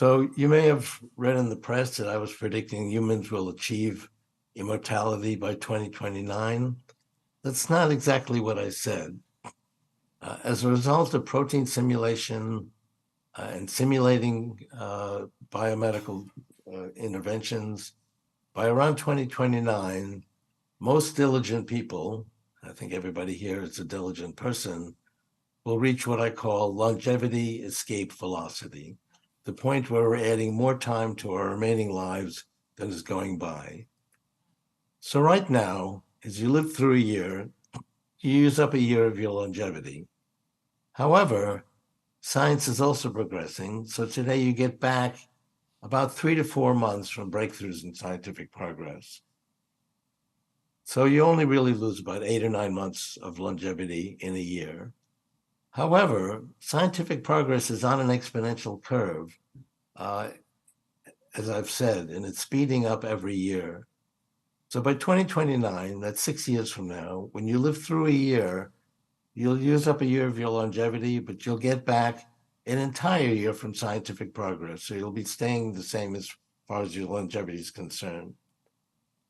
So you may have read in the press that I was predicting humans will achieve immortality by 2029. That's not exactly what I said. As a result of protein simulation and simulating biomedical interventions, by around 2029, most diligent people, I think everybody here is a diligent person, will reach what I call longevity escape velocity, the point where we're adding more time to our remaining lives than is going by. So right now, as you live through a year, you use up a year of your longevity. However, science is also progressing, so today you get back about 3 to 4 months from breakthroughs in scientific progress. So you only really lose about 8 or 9 months of longevity in a year. However, scientific progress is on an exponential curve, uh, as I've said, and it's speeding up every year. So by 2029, that's 6 years from now, when you live through a year, you'll use up a year of your longevity, but you'll get back an entire year from scientific progress. So you'll be staying the same as far as your longevity is concerned.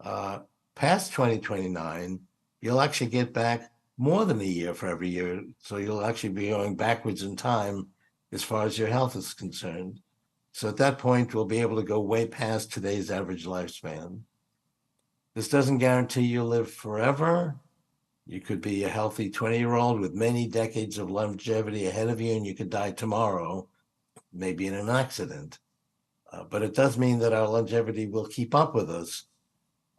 Past 2029, you'll actually get back more than a year for every year. So you'll actually be going backwards in time as far as your health is concerned. So at that point, we'll be able to go way past today's average lifespan. This doesn't guarantee you'll live forever. You could be a healthy 20-year-old with many decades of longevity ahead of you, and you could die tomorrow, maybe in an accident. But it does mean that our longevity will keep up with us,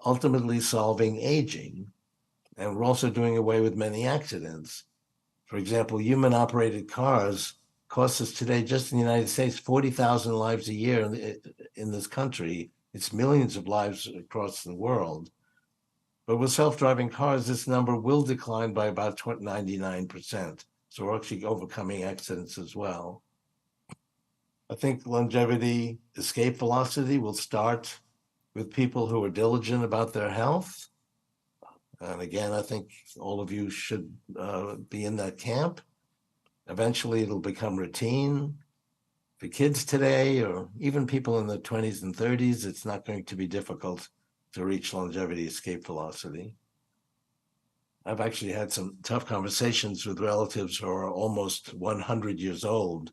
ultimately solving aging. And we're also doing away with many accidents. For example, human-operated cars cost us today, just in the United States, 40,000 lives a year in this country. It's millions of lives across the world. But with self-driving cars, this number will decline by about 99%. So we're actually overcoming accidents as well. I think longevity escape velocity will start with people who are diligent about their health. And again, I think all of you should be in that camp. Eventually, it'll become routine. For kids today, or even people in their 20s and 30s, it's not going to be difficult to reach longevity escape velocity. I've actually had some tough conversations with relatives who are almost 100 years old,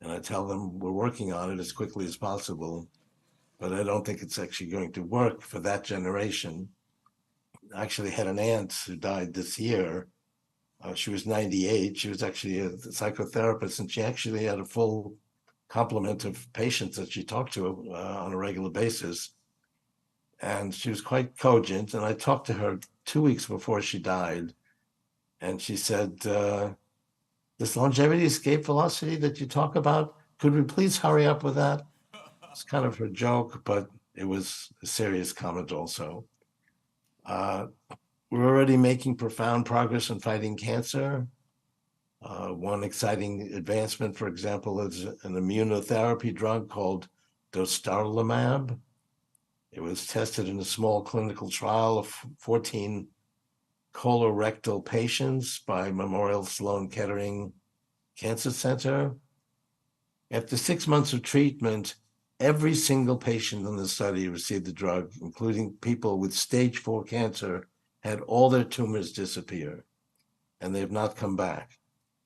and I tell them we're working on it as quickly as possible, but I don't think it's actually going to work for that generation. I actually had an aunt who died this year. She was 98. She was actually a psychotherapist, and she actually had a full complement of patients that she talked to on a regular basis. And she was quite cogent. And I talked to her 2 weeks before she died. And she said, this longevity escape velocity that you talk about, could we please hurry up with that? It's kind of her joke, but it was a serious comment also. We're already making profound progress in fighting cancer. One exciting advancement, for example, is an immunotherapy drug called dostarlimab. It was tested in a small clinical trial of 14 colorectal patients by Memorial Sloan Kettering Cancer Center. After 6 months of treatment, every single patient in the study received the drug, including people with stage 4 cancer, had all their tumors disappear, and they have not come back.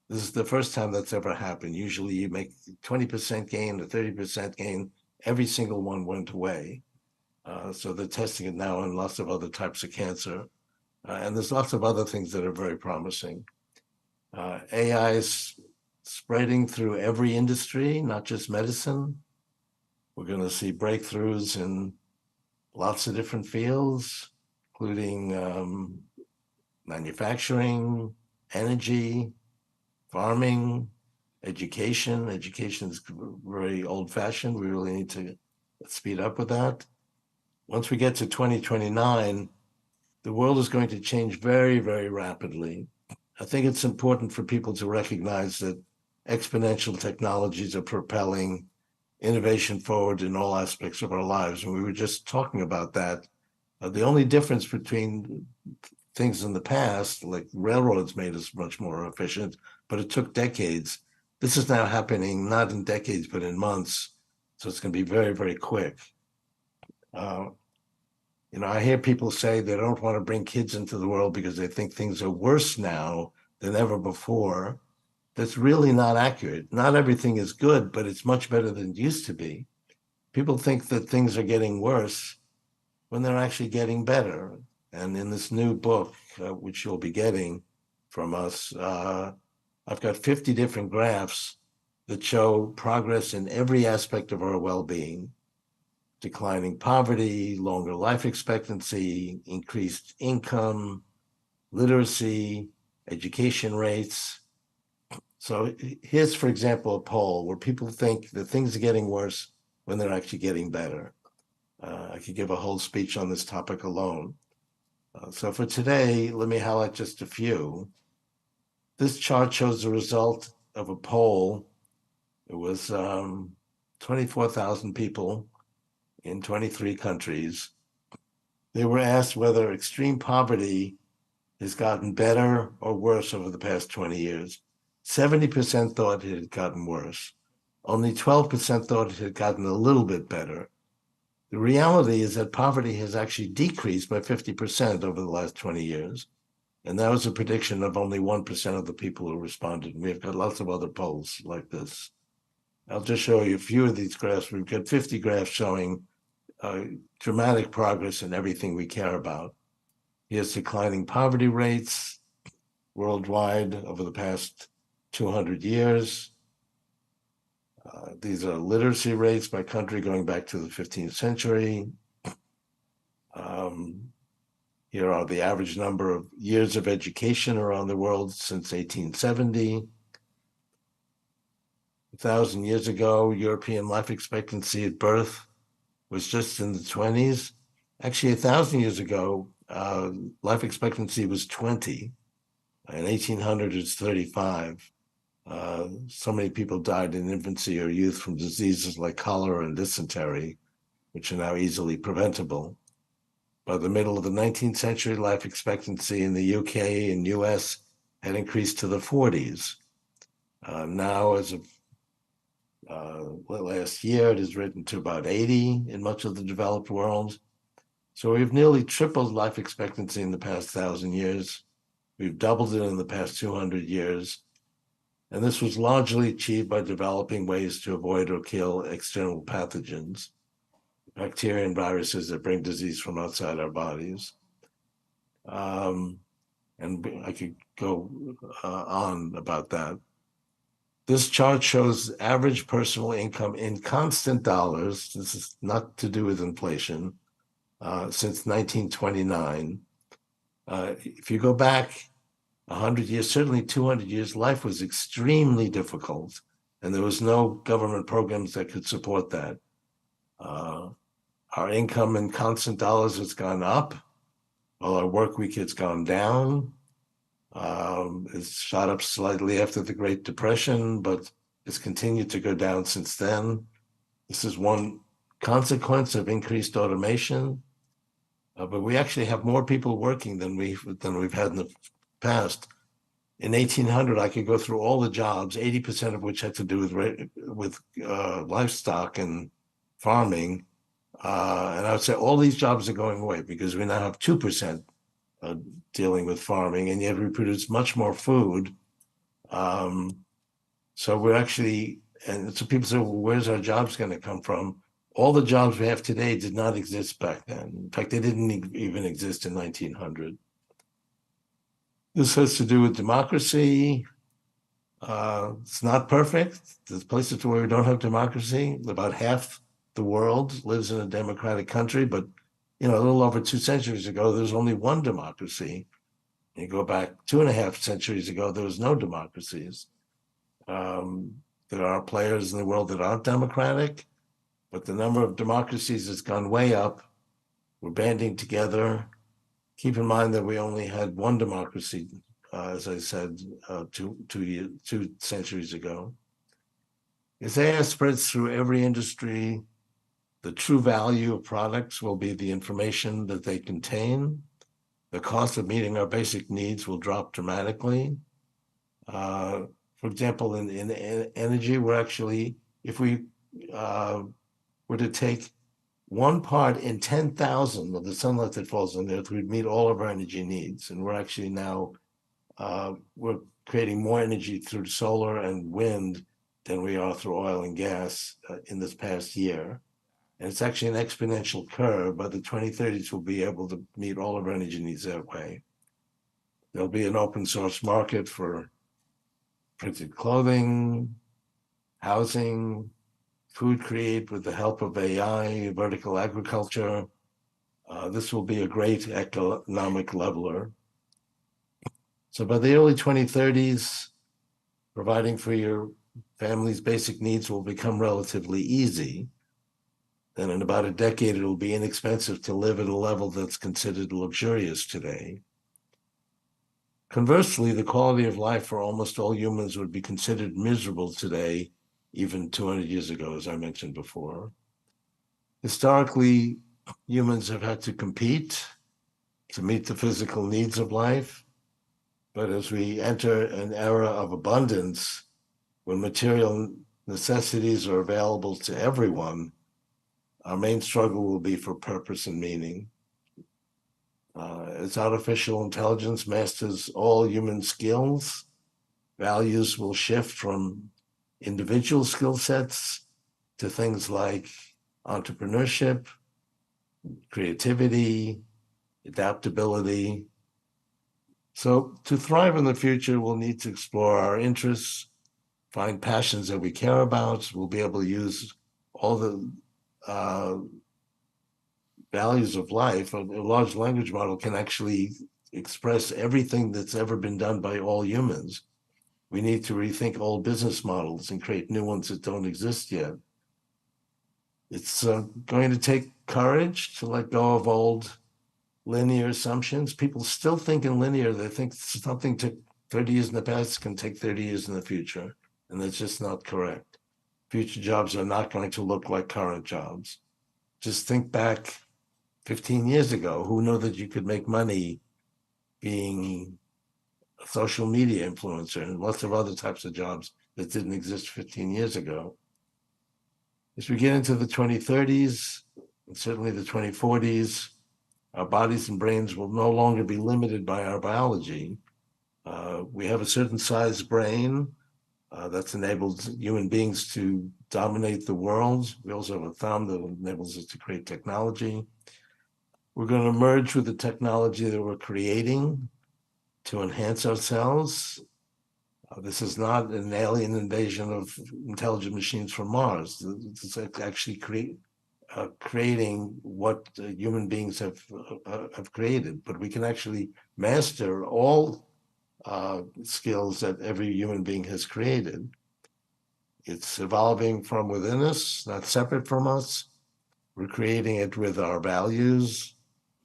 This is the first time that's ever happened. Usually you make 20% gain or 30% gain. Every single one went away. So they're testing it now on lots of other types of cancer. And there's lots of other things that are very promising. AI is spreading through every industry, not just medicine. We're going to see breakthroughs in lots of different fields, including manufacturing, energy, farming, education. Education is very old-fashioned. We really need to speed up with that. Once we get to 2029, the world is going to change very, very rapidly. I think it's important for people to recognize that exponential technologies are propelling innovation forward in all aspects of our lives. And we were just talking about that. The only difference between things in the past, like railroads, made us much more efficient, but it took decades. This is now happening not in decades, but in months. So it's going to be very, very quick. I hear people say they don't want to bring kids into the world because they think things are worse now than ever before. That's really not accurate. Not everything is good, but it's much better than it used to be. People think that things are getting worse when they're actually getting better. And in this new book, which you'll be getting from us, I've got 50 different graphs that show progress in every aspect of our well-being: declining poverty, longer life expectancy, increased income, literacy, education rates. So here's, for example, a poll where people think that things are getting worse when they're actually getting better. I could give a whole speech on this topic alone. So for today, let me highlight just a few. This chart shows the result of a poll. It was 24,000 people in 23 countries. They were asked whether extreme poverty has gotten better or worse over the past 20 years. 70% thought it had gotten worse. Only 12% thought it had gotten a little bit better. The reality is that poverty has actually decreased by 50% over the last 20 years. And that was a prediction of only 1% of the people who responded. And we've got lots of other polls like this. I'll just show you a few of these graphs. We've got 50 graphs showing dramatic progress in everything we care about. Here's declining poverty rates worldwide over the past 200 years. These are literacy rates by country going back to the 15th century. Here are the average number of years of education around the world since 1870. 1,000 years ago, European life expectancy at birth was just in the 20s. Actually, 1,000 years ago, life expectancy was 20. In 1800, it's 35. So many people died in infancy or youth from diseases like cholera and dysentery, which are now easily preventable. By the middle of the 19th century, life expectancy in the UK and US had increased to the 40s. Now, as of last year, it has risen to about 80 in much of the developed world. So we've nearly tripled life expectancy in the past 1,000 years. We've doubled it in the past 200 years. And this was largely achieved by developing ways to avoid or kill external pathogens, bacteria and viruses that bring disease from outside our bodies. And I could go on about that. This chart shows average personal income in constant dollars. This is not to do with inflation, since 1929. If you go back 100 years, certainly 200 years, life was extremely difficult, and there was no government programs that could support that. Our income in constant dollars has gone up, while our work week has gone down. It's shot up slightly after the Great Depression, but it's continued to go down since then. This is one consequence of increased automation, but we actually have more people working than we've had in the past. In 1800, I could go through all the jobs, 80% of which had to do with livestock and farming. And I would say all these jobs are going away because we now have 2% dealing with farming, and yet we produce much more food. So we're actually, and so people say, well, where's our jobs going to come from? All the jobs we have today did not exist back then. In fact, they didn't even exist in 1900. This has to do with democracy. It's not perfect. There's places where we don't have democracy. About half the world lives in a democratic country, but a little over 2 centuries ago, there was only one democracy. You go back 2.5 centuries ago, there was no democracies. There are players in the world that aren't democratic, but the number of democracies has gone way up. We're banding together. Keep in mind that we only had one democracy, as I said, 2 centuries ago. As AI spreads through every industry, the true value of products will be the information that they contain. The cost of meeting our basic needs will drop dramatically. For example, in energy, we're actually, if we were to take 1 part in 10,000 of the sunlight that falls on the Earth, we'd meet all of our energy needs. And we're actually now we're creating more energy through solar and wind than we are through oil and gas in this past year. And it's actually an exponential curve. By the 2030s, we'll be able to meet all of our energy needs that way. There'll be an open source market for printed clothing, housing, food created with the help of AI, vertical agriculture. This will be a great economic leveler. So by the early 2030s, providing for your family's basic needs will become relatively easy. Then in about a decade, it will be inexpensive to live at a level that's considered luxurious today. Conversely, the quality of life for almost all humans would be considered miserable today, even 200 years ago, as I mentioned before. Historically, humans have had to compete to meet the physical needs of life. But as we enter an era of abundance, when material necessities are available to everyone, our main struggle will be for purpose and meaning. As artificial intelligence masters all human skills, values will shift from individual skill sets to things like entrepreneurship, creativity, adaptability. So to thrive in the future, we'll need to explore our interests, find passions that we care about. We'll be able to use all the values of life. A large language model can actually express everything that's ever been done by all humans. We need to rethink old business models and create new ones that don't exist yet. It's going to take courage to let go of old linear assumptions. People still think in linear. They think something took 30 years in the past can take 30 years in the future, and that's just not correct. Future jobs are not going to look like current jobs. Just think back 15 years ago. Who knew that you could make money being a social media influencer and lots of other types of jobs that didn't exist 15 years ago? As we get into the 2030s, and certainly the 2040s, our bodies and brains will no longer be limited by our biology. We have a certain size brain that's enabled human beings to dominate the world. We also have a thumb that enables us to create technology. We're going to merge with the technology that we're creating to enhance ourselves. This is not an alien invasion of intelligent machines from Mars. It's actually creating what human beings have created, but we can actually master all skills that every human being has created. It's evolving from within us, not separate from us. We're creating it with our values,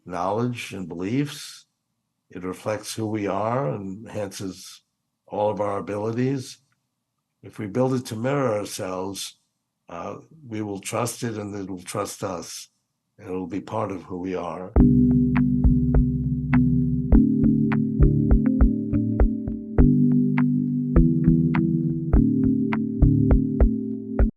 knowledge, and beliefs. It reflects who we are and enhances all of our abilities. If we build it to mirror ourselves, we will trust it and it will trust us, and it'll be part of who we are.